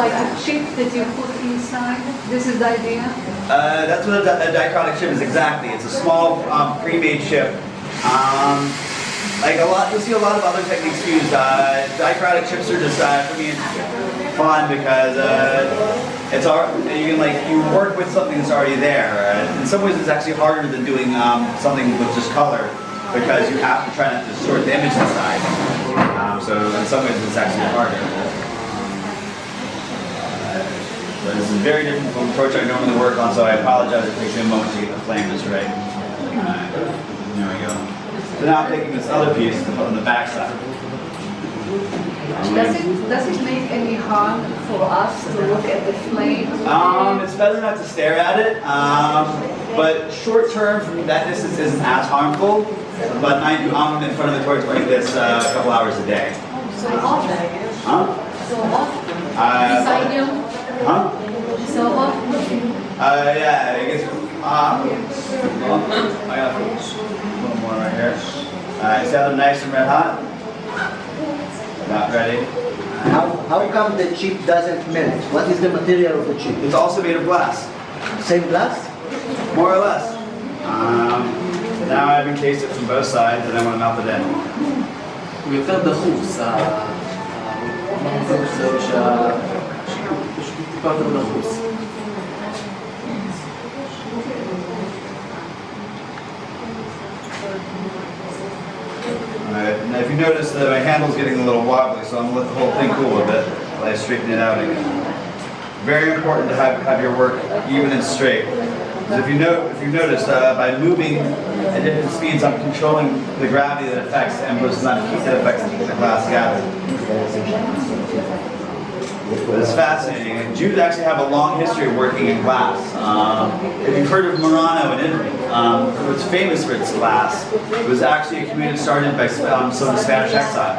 like a chip that you put inside? This is the idea? That's what a dichrotic chip is exactly. It's a small pre-made chip. Like you'll see a lot of other techniques used. Dichrotic chips are just for me fun because you work with something that's already there. In some ways, it's actually harder than doing something with just color because you have to try not to distort the image inside. So in some ways, it's actually harder. But this is very different from the approach I normally work on, so I apologize. It takes me a moment to get the flame just right. There we go. So now I'm taking this other piece to put on the back side. Does it make any harm for us to look at the flame? It's better not to stare at it, but short term from that distance isn't as harmful. But I'm in front of the torch like this a couple hours a day. So often? Huh? So often? Beside you? Huh? So often? Yeah, I guess. I got a little more right here. Is that nice and red hot? Not ready. How come the chip doesn't melt? What is the material of the chip? It's also made of glass. Same glass? More or less. Now I've encased it from both sides and I want to melt it in. הוא יותר דחוס, זהו שהשיפוט טיפה יותר דחוס. Now if you notice that my handle's getting a little wobbly, so I'm going to let the whole thing cool a bit while I straighten it out again. Very important to have your work even and straight. Because if you notice, by moving at different speeds, I'm controlling the gravity that affects and versus not heat that affects the glass gather. But it's fascinating. And Jews actually have a long history of working in glass. If you've heard of Murano in Italy, it's famous for its glass. It was actually a community started by some of the Spanish exiles.